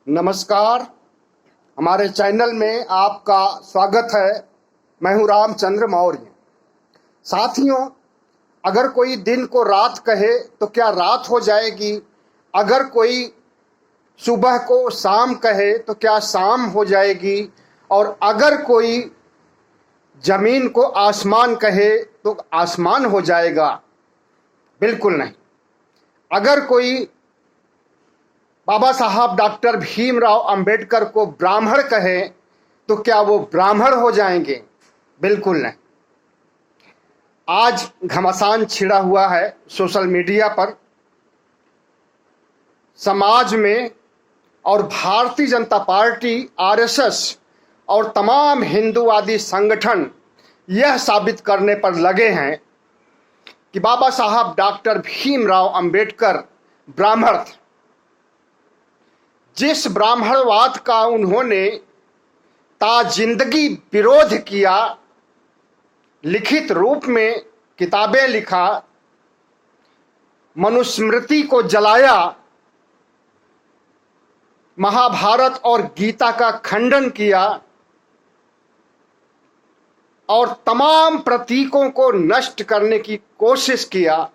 नमस्कार। हमारे चैनल में आपका स्वागत है। मैं हूं रामचंद्र मौर्य। साथियों, अगर कोई दिन को रात कहे तो क्या रात हो जाएगी? अगर कोई सुबह को शाम कहे तो क्या शाम हो जाएगी? और अगर कोई जमीन को आसमान कहे तो आसमान हो जाएगा? बिल्कुल नहीं। अगर कोई बाबा साहब डॉक्टर भीमराव अंबेडकर को ब्राह्मण कहे तो क्या वो ब्राह्मण हो जाएंगे? बिल्कुल नहीं। आज घमासान छिड़ा हुआ है सोशल मीडिया पर, समाज में, और भारतीय जनता पार्टी, आरएसएस और तमाम हिंदूवादी संगठन यह साबित करने पर लगे हैं कि बाबा साहब डॉक्टर भीमराव अंबेडकर ब्राह्मण थे। जिस ब्राह्मणवाद का उन्होंने ताजिंदगी विरोध किया, लिखित रूप में किताबें लिखा, मनुस्मृति को जलाया, महाभारत और गीता का खंडन किया और तमाम प्रतीकों को नष्ट करने की कोशिश किया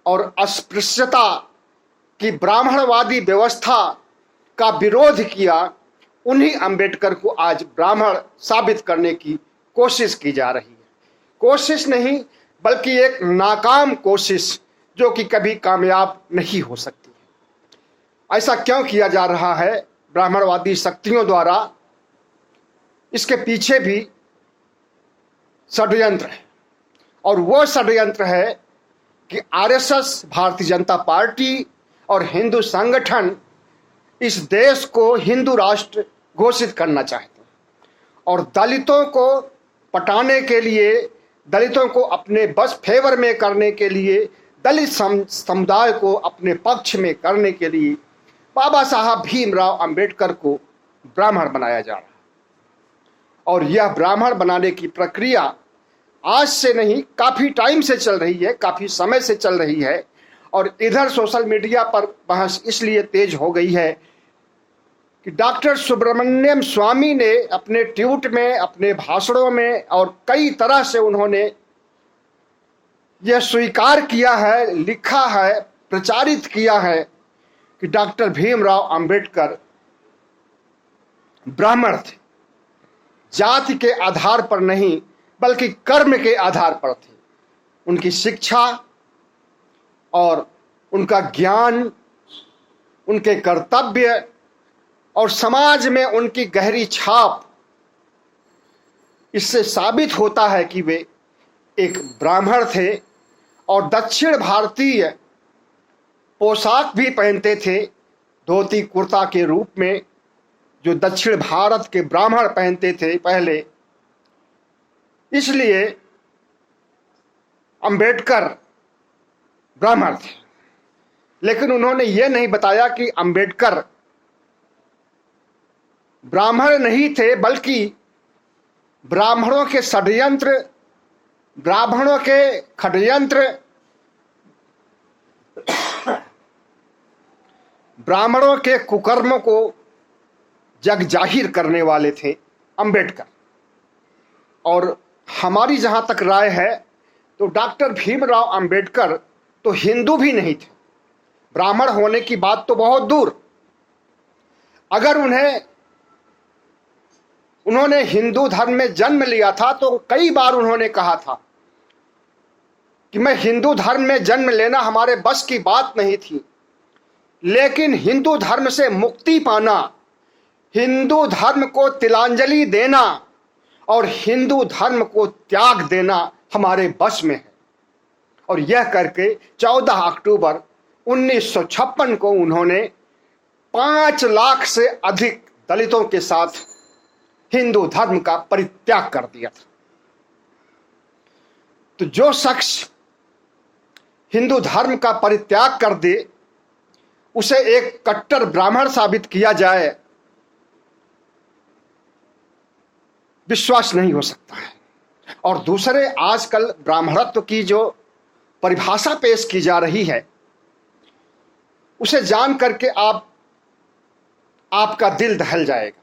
और अस्पृश्यता की ब्राह्मणवादी व्यवस्था का विरोध किया, उन्हीं अंबेडकर को आज ब्राह्मण साबित करने की कोशिश की जा रही है। कोशिश नहीं, बल्कि एक नाकाम कोशिश जो कि कभी कामयाब नहीं हो सकती है। ऐसा क्यों किया जा रहा है ब्राह्मणवादी शक्तियों द्वारा? इसके पीछे भी षड्यंत्र है, और वो षड्यंत्र है कि आरएसएस, भारतीय जनता पार्टी और हिंदू संगठन इस देश को हिंदू राष्ट्र घोषित करना चाहते हैं और दलितों को पटाने के लिए, दलितों को अपने बस फेवर में करने के लिए, दलित समुदाय को अपने पक्ष में करने के लिए बाबा साहब भीमराव अंबेडकर को ब्राह्मण बनाया जा रहा है। और यह ब्राह्मण बनाने की प्रक्रिया आज से नहीं, काफ़ी टाइम से चल रही है, काफ़ी समय से चल रही है। और इधर सोशल मीडिया पर बहस इसलिए तेज हो गई है कि डॉक्टर सुब्रमण्यम स्वामी ने अपने ट्वीट में, अपने भाषणों में और कई तरह से उन्होंने यह स्वीकार किया है, लिखा है, प्रचारित किया है कि डॉक्टर भीमराव अंबेडकर ब्राह्मण थे। जाति के आधार पर नहीं, बल्कि कर्म के आधार पर थे। उनकी शिक्षा और उनका ज्ञान, उनके कर्तव्य और समाज में उनकी गहरी छाप, इससे साबित होता है कि वे एक ब्राह्मण थे। और दक्षिण भारतीय पोशाक भी पहनते थे, धोती कुर्ता के रूप में, जो दक्षिण भारत के ब्राह्मण पहनते थे पहले। इसलिए अंबेडकर ब्राह्मण थे। लेकिन उन्होंने यह नहीं बताया कि अंबेडकर ब्राह्मण नहीं थे, बल्कि ब्राह्मणों के षड्यंत्र, ब्राह्मणों के षड्यंत्र, ब्राह्मणों के कुकर्मों को जग जाहिर करने वाले थे अंबेडकर। और हमारी जहां तक राय है तो डॉक्टर भीमराव अंबेडकर तो हिंदू भी नहीं थे। ब्राह्मण होने की बात तो बहुत दूर। अगर उन्होंने हिंदू धर्म में जन्म लिया था तो कई बार उन्होंने कहा था कि मैं हिंदू धर्म में जन्म लेना हमारे बस की बात नहीं थी, लेकिन हिंदू धर्म से मुक्ति पाना, हिंदू धर्म को तिलांजलि देना और हिंदू धर्म को त्याग देना हमारे बस में है। और यह करके 14 अक्टूबर 1956 को उन्होंने 5 लाख से अधिक दलितों के साथ हिंदू धर्म का परित्याग कर दिया था। तो जो शख्स हिंदू धर्म का परित्याग कर दे, उसे एक कट्टर ब्राह्मण साबित किया जाए, विश्वास नहीं हो सकता है। और दूसरे, आजकल ब्राह्मणत्व की जो परिभाषा पेश की जा रही है, उसे जान करके आप आपका दिल दहल जाएगा।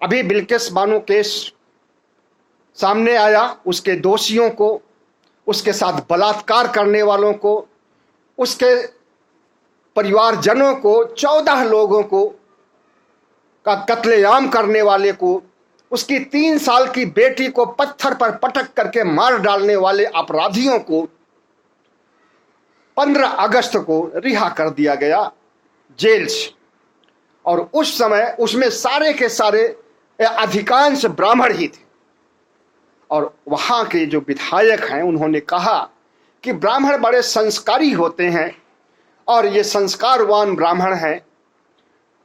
अभी बिल्किस बानो केस सामने आया, उसके दोषियों को, उसके साथ बलात्कार करने वालों को, उसके परिवारजनों को, 14 लोगों को का कत्लेआम करने वाले को, उसकी 3 साल की बेटी को पत्थर पर पटक करके मार डालने वाले अपराधियों को 15 अगस्त को रिहा कर दिया गया जेल से। और उस समय उसमें सारे के सारे अधिकांश ब्राह्मण ही थे। और वहां के जो विधायक हैं उन्होंने कहा कि ब्राह्मण बड़े संस्कारी होते हैं और ये संस्कारवान ब्राह्मण हैं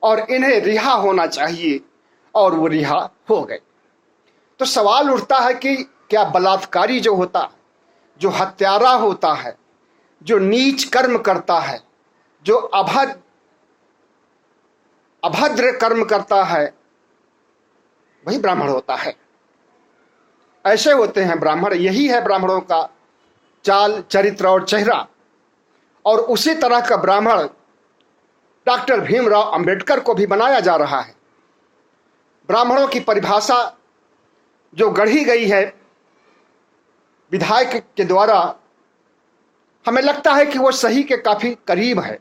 और इन्हें रिहा होना चाहिए, और वो रिहा हो गए। तो सवाल उठता है कि क्या बलात्कारी जो होता है, जो हत्यारा होता है, जो नीच कर्म करता है, जो अभद्र कर्म करता है, वही ब्राह्मण होता है? ऐसे होते हैं ब्राह्मण। यही है ब्राह्मणों का चाल, चरित्र और चेहरा। और उसी तरह का ब्राह्मण डॉक्टर भीमराव अंबेडकर को भी बनाया जा रहा है। ब्राह्मणों की परिभाषा जो गढ़ी गई है विधायक के द्वारा, हमें लगता है कि वो सही के काफी करीब है।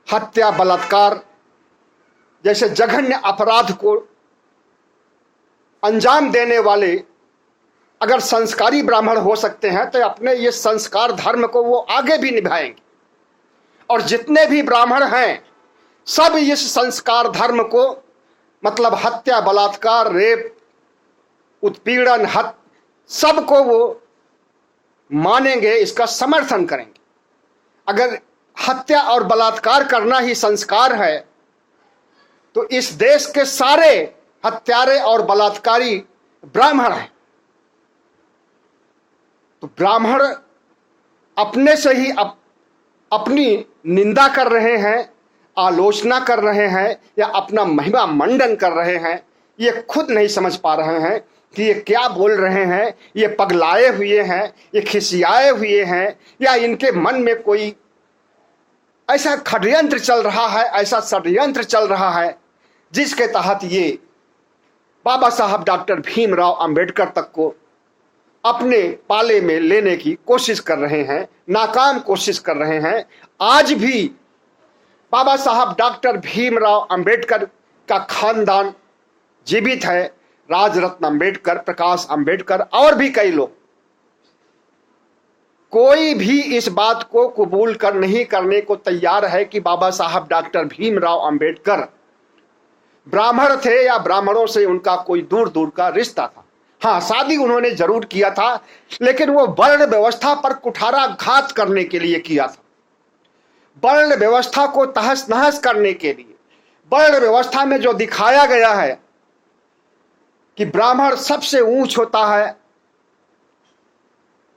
हत्या, बलात्कार जैसे जघन्य अपराध को अंजाम देने वाले अगर संस्कारी ब्राह्मण हो सकते हैं तो अपने ये संस्कार धर्म को वो आगे भी निभाएंगे। और जितने भी ब्राह्मण हैं सब इस संस्कार धर्म को, मतलब हत्या, बलात्कार, रेप, उत्पीड़न, सबको वो मानेंगे, इसका समर्थन करेंगे। अगर हत्या और बलात्कार करना ही संस्कार है तो इस देश के सारे हत्यारे और बलात्कारी ब्राह्मण हैं। तो ब्राह्मण अपने से ही अपनी निंदा कर रहे हैं, आलोचना कर रहे हैं या अपना महिमा मंडन कर रहे हैं। ये खुद नहीं समझ पा रहे हैं कि ये क्या बोल रहे हैं। ये पगलाए हुए हैं, ये खिसियाए हुए हैं, या इनके मन में कोई ऐसा षड्यंत्र चल रहा है, ऐसा षड्यंत्र चल रहा है जिसके तहत ये बाबा साहब डॉक्टर भीमराव अंबेडकर तक को अपने पाले में लेने की कोशिश कर रहे हैं, नाकाम कोशिश कर रहे हैं। आज भी बाबा साहब डॉक्टर भीमराव अंबेडकर का खानदान जीवित है। राजरत्न अंबेडकर, प्रकाश अंबेडकर और भी कई लोग। कोई भी इस बात को कबूल कर नहीं करने को तैयार है कि बाबा साहब डॉक्टर भीमराव अंबेडकर ब्राह्मण थे या ब्राह्मणों से उनका कोई दूर दूर का रिश्ता था। हाँ, शादी उन्होंने जरूर किया था, लेकिन वो वर्ण व्यवस्था पर कुठाराघात करने के लिए किया था। वर्ण व्यवस्था को तहस नहस करने के लिए। वर्ण व्यवस्था में जो दिखाया गया है कि ब्राह्मण सबसे ऊंच होता है,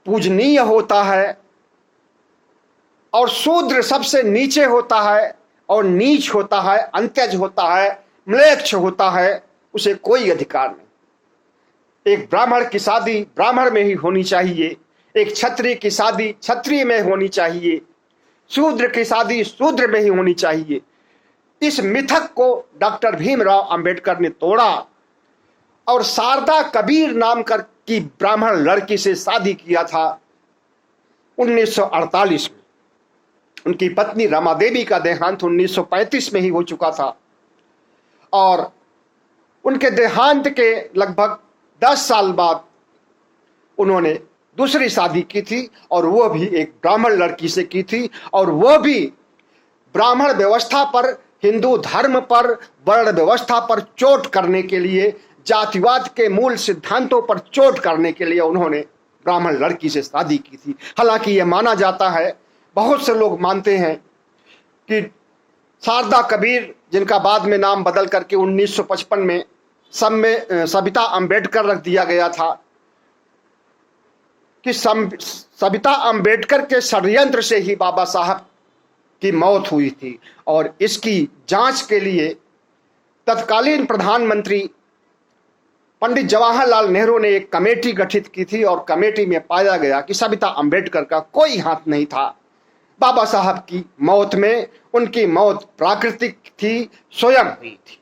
पूजनीय होता है, और शूद्र सबसे नीचे होता है और नीच होता है, अंत्यज होता है, म्लेच्छ होता है, उसे कोई अधिकार नहीं। एक ब्राह्मण की शादी ब्राह्मण में ही होनी चाहिए, एक क्षत्रिय की शादी क्षत्रिय में होनी चाहिए, शूद्र की शादी शूद्र में ही होनी चाहिए। इस मिथक को डॉक्टर भीमराव अंबेडकर ने तोड़ा और शारदा कबीर नाम की ब्राह्मण लड़की से शादी किया था 1948 में। उनकी पत्नी रमा देवी का देहांत 1935 में ही हो चुका था, और उनके देहांत के लगभग 10 साल बाद उन्होंने दूसरी शादी की थी, और वो भी एक ब्राह्मण लड़की से की थी, और वो भी ब्राह्मण व्यवस्था पर, हिंदू धर्म पर, वर्ण व्यवस्था पर चोट करने के लिए, जातिवाद के मूल सिद्धांतों पर चोट करने के लिए उन्होंने ब्राह्मण लड़की से शादी की थी। हालांकि यह माना जाता है, बहुत से लोग मानते हैं कि शारदा कबीर, जिनका बाद में नाम बदल करके 1955 में सविता अंबेडकर रख दिया गया था, कि सविता अंबेडकर के षड्यंत्र से ही बाबा साहब की मौत हुई थी। और इसकी जांच के लिए तत्कालीन प्रधानमंत्री पंडित जवाहरलाल नेहरू ने एक कमेटी गठित की थी, और कमेटी में पाया गया कि सविता अंबेडकर का कोई हाथ नहीं था बाबा साहब की मौत में उनकी मौत प्राकृतिक थी, स्वयं हुई थी।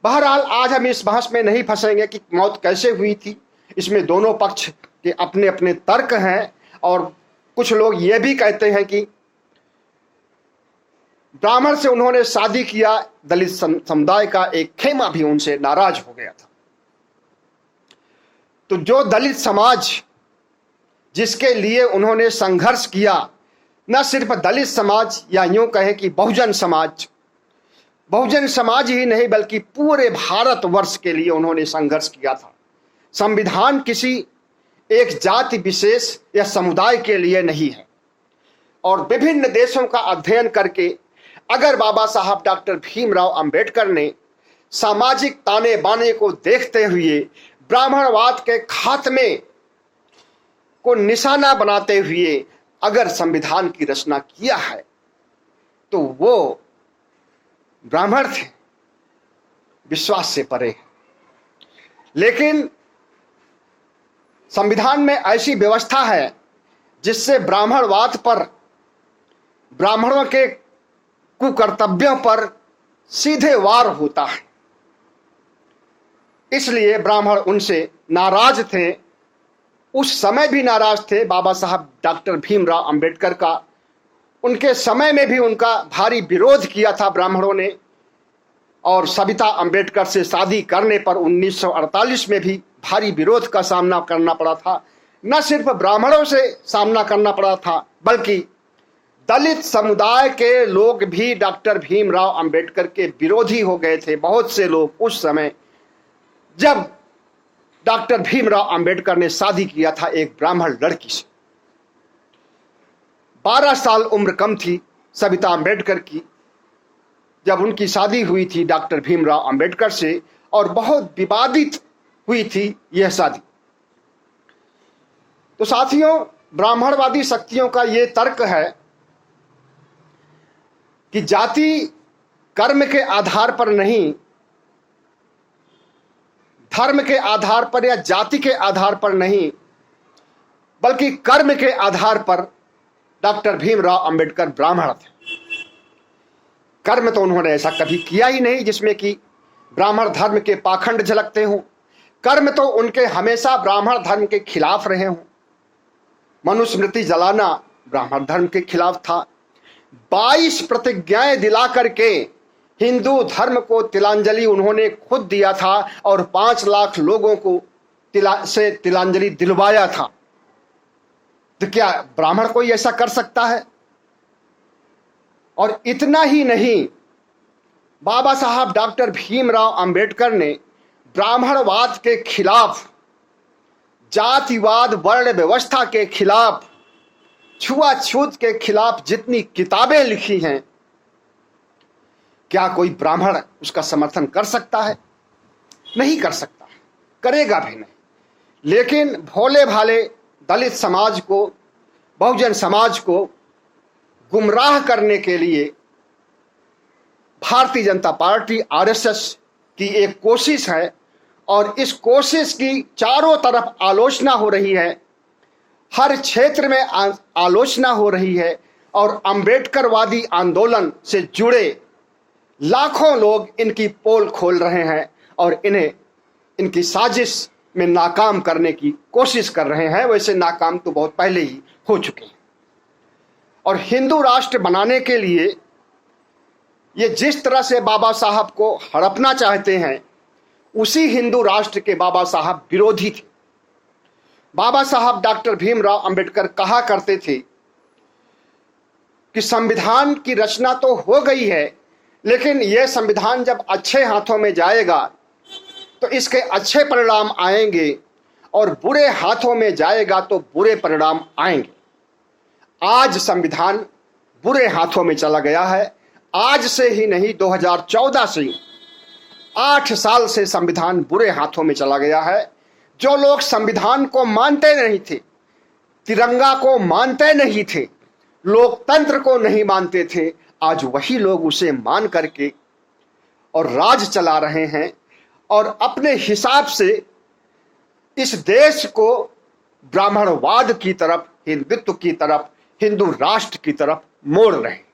बहरहाल आज हम इस बहस में नहीं फंसेंगे कि मौत कैसे हुई थी। इसमें दोनों पक्ष के अपने अपने तर्क हैं और कुछ लोग ये भी कहते हैं कि ब्राह्मण से उन्होंने शादी किया, दलित समुदाय का एक खेमा भी उनसे नाराज हो गया था। तो जो दलित समाज जिसके लिए उन्होंने संघर्ष किया, न सिर्फ दलित समाज या यूं कहें कि बहुजन समाज ही नहीं बल्कि पूरे भारतवर्ष के लिए उन्होंने संघर्ष किया था। संविधान किसी एक जाति विशेष या समुदाय के लिए नहीं है। और विभिन्न देशों का अध्ययन करके अगर बाबा साहब डॉक्टर भीमराव अंबेडकर ने सामाजिक ताने बाने को देखते हुए ब्राह्मणवाद के खात्मे को निशाना बनाते हुए अगर संविधान की रचना किया है तो वो ब्राह्मण थे, विश्वास से परे। लेकिन संविधान में ऐसी व्यवस्था है जिससे ब्राह्मणवाद पर, ब्राह्मणों के कुकर्तव्यों पर सीधे वार होता है। इसलिए ब्राह्मण उनसे नाराज थे, उस समय भी नाराज थे। बाबा साहब डॉक्टर भीमराव अंबेडकर का उनके समय में भी उनका भारी विरोध किया था ब्राह्मणों ने, और सविता अंबेडकर से शादी करने पर 1948 में भी भारी विरोध का सामना करना पड़ा था। न सिर्फ ब्राह्मणों से सामना करना पड़ा था बल्कि दलित समुदाय के लोग भी डॉक्टर भीमराव अंबेडकर के विरोधी हो गए थे। बहुत से लोग उस समय जब डॉक्टर भीमराव अंबेडकर ने शादी किया था एक ब्राह्मण लड़की से, 12 साल उम्र कम थी सविता अंबेडकर की जब उनकी शादी हुई थी डॉक्टर भीमराव अंबेडकर से, और बहुत विवादित हुई थी यह शादी। तो साथियों, ब्राह्मणवादी शक्तियों का यह तर्क है कि जाति कर्म के आधार पर नहीं, धर्म के आधार पर या जाति के आधार पर नहीं, बल्कि कर्म के आधार पर डॉक्टर भीमराव अंबेडकर ब्राह्मण थे। कर्म तो उन्होंने ऐसा कभी किया ही नहीं जिसमें कि ब्राह्मण धर्म के पाखंड झलकते हों। कर्म तो उनके हमेशा ब्राह्मण धर्म के खिलाफ रहे हों। मनुस्मृति जलाना ब्राह्मण धर्म के खिलाफ था। 22 प्रतिज्ञाएं दिला करके हिंदू धर्म को तिलांजलि उन्होंने खुद दिया था और 5 लाख लोगों को तिलांजलि दिलवाया था। तो क्या ब्राह्मण कोई ऐसा कर सकता है? और इतना ही नहीं, बाबा साहब डॉक्टर भीमराव अंबेडकर ने ब्राह्मणवाद के खिलाफ, जातिवाद, वर्ण व्यवस्था के खिलाफ, छुआछूत के खिलाफ जितनी किताबें लिखी हैं, क्या कोई ब्राह्मण उसका समर्थन कर सकता है? नहीं कर सकता, करेगा भी नहीं। लेकिन भोले भाले दलित समाज को, बहुजन समाज को गुमराह करने के लिए भारतीय जनता पार्टी आरएसएस की एक कोशिश है, और इस कोशिश की चारों तरफ आलोचना हो रही है, हर क्षेत्र में आलोचना हो रही है, और अंबेडकरवादी आंदोलन से जुड़े लाखों लोग इनकी पोल खोल रहे हैं और इन्हें इनकी साजिश में नाकाम करने की कोशिश कर रहे हैं। वैसे नाकाम तो बहुत पहले ही हो चुके हैं। और हिंदू राष्ट्र बनाने के लिए ये जिस तरह से बाबा साहब को हड़पना चाहते हैं, उसी हिंदू राष्ट्र के बाबा साहब विरोधी थे। बाबा साहब डॉक्टर भीमराव अंबेडकर कहा करते थे कि संविधान की रचना तो हो गई है, लेकिन यह संविधान जब अच्छे हाथों में जाएगा तो इसके अच्छे परिणाम आएंगे, और बुरे हाथों में जाएगा तो बुरे परिणाम आएंगे। आज संविधान बुरे हाथों में चला गया है। आज से ही नहीं, 2014 से 8 साल से संविधान बुरे हाथों में चला गया है। जो लोग संविधान को मानते नहीं थे, तिरंगा को मानते नहीं थे, लोकतंत्र को नहीं मानते थे, आज वही लोग उसे मान करके और राज चला रहे हैं और अपने हिसाब से इस देश को ब्राह्मणवाद की तरफ, हिंदुत्व की तरफ, हिंदू राष्ट्र की तरफ मोड़ रहे हैं।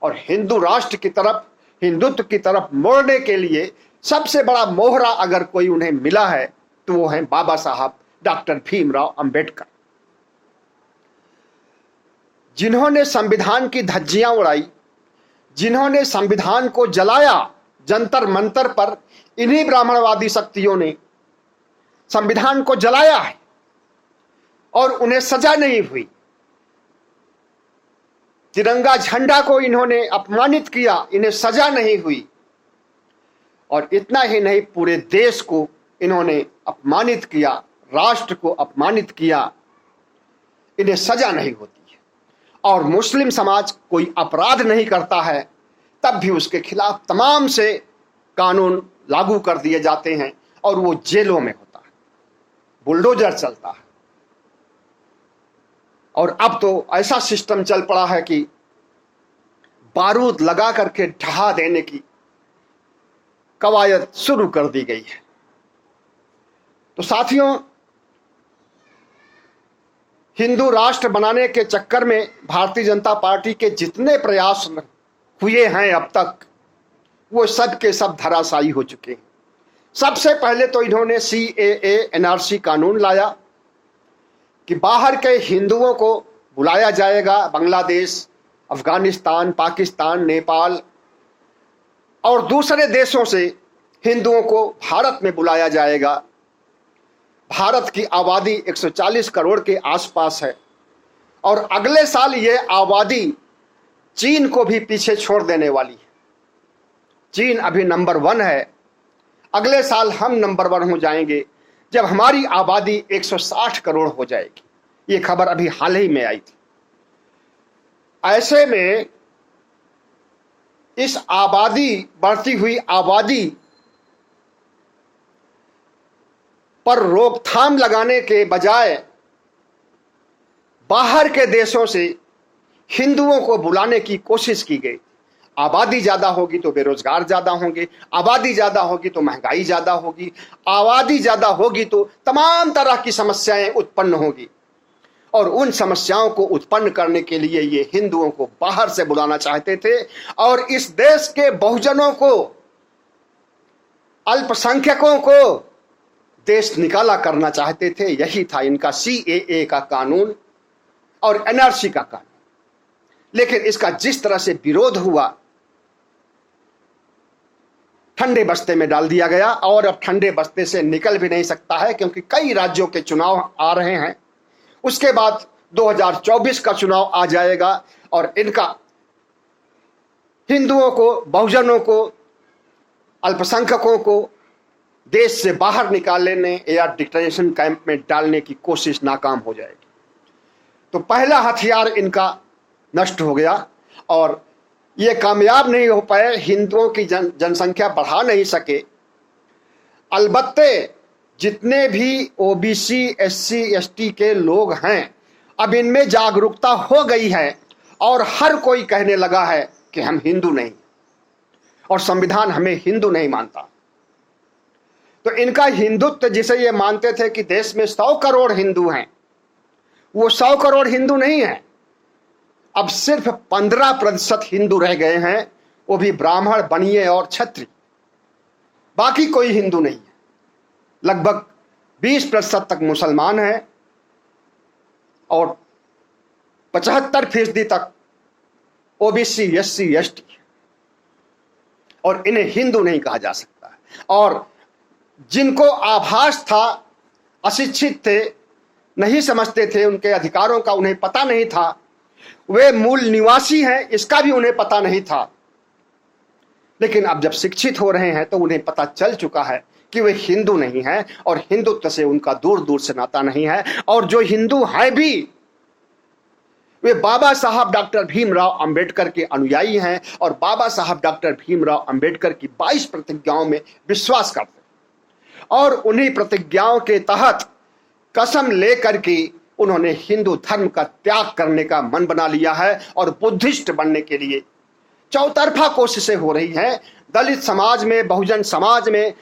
और हिंदू राष्ट्र की तरफ, हिंदुत्व की तरफ मोड़ने के लिए सबसे बड़ा मोहरा अगर कोई उन्हें मिला है तो वो है बाबा साहब डॉक्टर भीमराव अंबेडकर, जिन्होंने संविधान की धज्जियां उड़ाई, जिन्होंने संविधान को जलाया। जंतर मंतर पर इन्हीं ब्राह्मणवादी शक्तियों ने संविधान को जलाया है और उन्हें सजा नहीं हुई। तिरंगा झंडा को इन्होंने अपमानित किया, इन्हें सजा नहीं हुई। और इतना ही नहीं, पूरे देश को इन्होंने अपमानित किया, राष्ट्र को अपमानित किया, इन्हें सजा नहीं होती है। और मुस्लिम समाज कोई अपराध नहीं करता है तब भी उसके खिलाफ तमाम से कानून लागू कर दिए जाते हैं और वो जेलों में होता है, बुलडोजर चलता है। और अब तो ऐसा सिस्टम चल पड़ा है कि बारूद लगा करके ढहा देने की कवायद शुरू कर दी गई है। तो साथियों, हिंदू राष्ट्र बनाने के चक्कर में भारतीय जनता पार्टी के जितने प्रयास हुए हैं अब तक, वो सब के सब धराशायी हो चुके हैं। सबसे पहले तो इन्होंने CAA NRC कानून लाया कि बाहर के हिंदुओं को बुलाया जाएगा, बांग्लादेश, अफगानिस्तान, पाकिस्तान, नेपाल और दूसरे देशों से हिंदुओं को भारत में बुलाया जाएगा। भारत की आबादी 140 करोड़ के आसपास है और अगले साल ये आबादी चीन को भी पीछे छोड़ देने वाली है। चीन अभी नंबर 1 है, अगले साल हम नंबर 1 हो जाएंगे जब हमारी आबादी 160 करोड़ हो जाएगी। ये खबर अभी हाल ही में आई थी। ऐसे में इस आबादी, बढ़ती हुई आबादी पर रोकथाम लगाने के बजाय बाहर के देशों से हिंदुओं को बुलाने की कोशिश की गई। आबादी ज्यादा होगी तो बेरोजगार ज्यादा होंगे, आबादी ज्यादा होगी तो महंगाई ज्यादा होगी, आबादी ज्यादा होगी तो तमाम तरह की समस्याएं उत्पन्न होगी। और उन समस्याओं को उत्पन्न करने के लिए ये हिंदुओं को बाहर से बुलाना चाहते थे और इस देश के बहुजनों को, अल्पसंख्यकों को देश निकाला करना चाहते थे। यही था इनका CAA का कानून और NRC का कानून। लेकिन इसका जिस तरह से विरोध हुआ, ठंडे बस्ते में डाल दिया गया और अब ठंडे बस्ते से निकल भी नहीं सकता है, क्योंकि कई राज्यों के चुनाव आ रहे हैं। उसके बाद 2024 का चुनाव आ जाएगा और इनका हिंदुओं को, बहुजनों को, अल्पसंख्यकों को देश से बाहर निकालने या डिटेंशन कैंप में डालने की कोशिश नाकाम हो जाएगी। तो पहला हथियार इनका नष्ट हो गया और ये कामयाब नहीं हो पाए, हिंदुओं की जनसंख्या बढ़ा नहीं सके। अलबत्ते जितने भी OBC, SC, ST के लोग हैं, अब इनमें जागरूकता हो गई है और हर कोई कहने लगा है कि हम हिंदू नहीं और संविधान हमें हिंदू नहीं मानता। तो इनका हिंदुत्व, जिसे ये मानते थे कि देश में 100 करोड़ हिंदू हैं, वो 100 करोड़ हिंदू नहीं है। अब सिर्फ 15% हिंदू रह गए हैं, वो भी ब्राह्मण, बनिए और क्षत्रिय। बाकी कोई हिंदू नहीं है। लगभग 20% तक मुसलमान हैं और 75% तक OBC, SC, ST, और इन्हें हिंदू नहीं कहा जा सकता। और जिनको आभास था, अशिक्षित थे, नहीं समझते थे उनके अधिकारों का, उन्हें पता नहीं था, वे मूल निवासी हैं इसका भी उन्हें पता नहीं था। लेकिन अब जब शिक्षित हो रहे हैं तो उन्हें पता चल चुका है कि वे हिंदू नहीं हैं और हिंदुत्व से उनका दूर दूर से नाता नहीं है। और जो हिंदू है भी, वे बाबा साहब डॉक्टर भीमराव अंबेडकर के अनुयायी हैं और बाबा साहब डॉक्टर भीमराव अंबेडकर की 22 प्रतिज्ञाओं में विश्वास करते हैं और उन्हीं प्रतिज्ञाओं के तहत कसम लेकर के उन्होंने हिंदू धर्म का त्याग करने का मन बना लिया है और बुद्धिस्ट बनने के लिए चौतरफा कोशिशें हो रही हैं। दलित समाज में, बहुजन समाज में,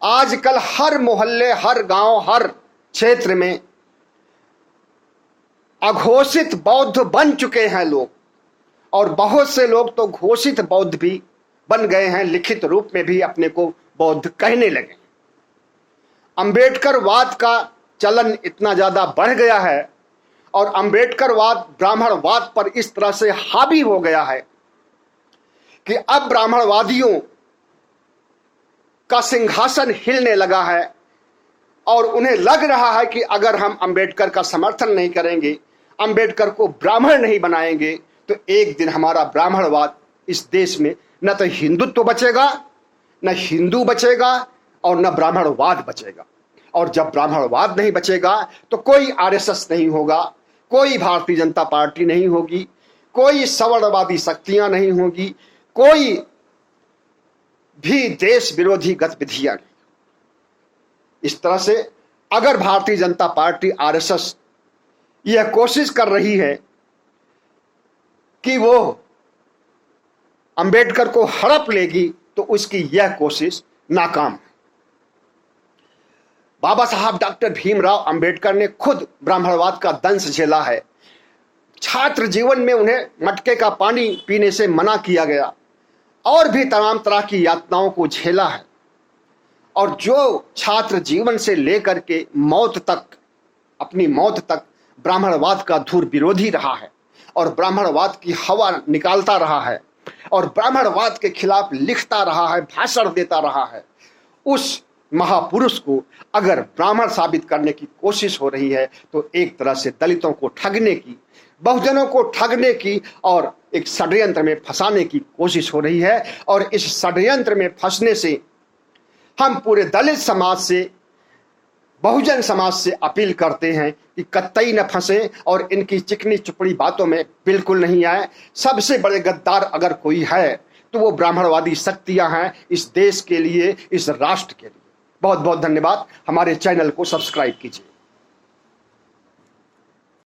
आजकल हर मोहल्ले, हर गांव, हर क्षेत्र में अघोषित बौद्ध बन चुके हैं लोग, और बहुत से लोग तो घोषित बौद्ध भी बन गए हैं, लिखित रूप में भी अपने को बौद्ध कहने लगे। अंबेडकरवाद का चलन इतना ज्यादा बढ़ गया है और अंबेडकरवाद ब्राह्मणवाद पर इस तरह से हावी हो गया है कि अब ब्राह्मणवादियों का सिंहासन हिलने लगा है और उन्हें लग रहा है कि अगर हम अंबेडकर का समर्थन नहीं करेंगे, अंबेडकर को ब्राह्मण नहीं बनाएंगे, तो एक दिन हमारा ब्राह्मणवाद इस देश में न तो हिंदुत्व बचेगा, न हिंदू बचेगा और न ब्राह्मणवाद बचेगा। और जब ब्राह्मणवाद नहीं बचेगा तो कोई आरएसएस नहीं होगा, कोई भारतीय जनता पार्टी नहीं होगी, कोई सवर्णवादी शक्तियां नहीं होगी, कोई भी देश विरोधी गतिविधियां नहीं। इस तरह से अगर भारतीय जनता पार्टी आरएसएस यह कोशिश कर रही है कि वो अंबेडकर को हड़प लेगी, तो उसकी यह कोशिश नाकाम है। बाबा साहब डॉक्टर भीमराव अंबेडकर ने खुद ब्राह्मणवाद का दंश झेला है। छात्र जीवन में उन्हें मटके का पानी पीने से मना किया गया और भी तमाम तरह की यातनाओं को झेला है। और जो छात्र जीवन से लेकर के मौत तक, अपनी मौत तक ब्राह्मणवाद का धुर विरोधी रहा है और ब्राह्मणवाद की हवा निकालता रहा है और ब्राह्मणवाद के खिलाफ लिखता रहा है, भाषण देता रहा है, उस महापुरुष को अगर ब्राह्मण साबित करने की कोशिश हो रही है तो एक तरह से दलितों को ठगने की, बहुजनों को ठगने की और एक षड्यंत्र में फंसाने की कोशिश हो रही है। और इस षड्यंत्र में फंसने से हम पूरे दलित समाज से, बहुजन समाज से अपील करते हैं कि कतई न फंसे और इनकी चिकनी चुपड़ी बातों में बिल्कुल नहीं आए। सबसे बड़े गद्दार अगर कोई है तो वो ब्राह्मणवादी शक्तियां हैं इस देश के लिए, इस राष्ट्र के लिए। बहुत बहुत धन्यवाद। हमारे चैनल को सब्सक्राइब कीजिए।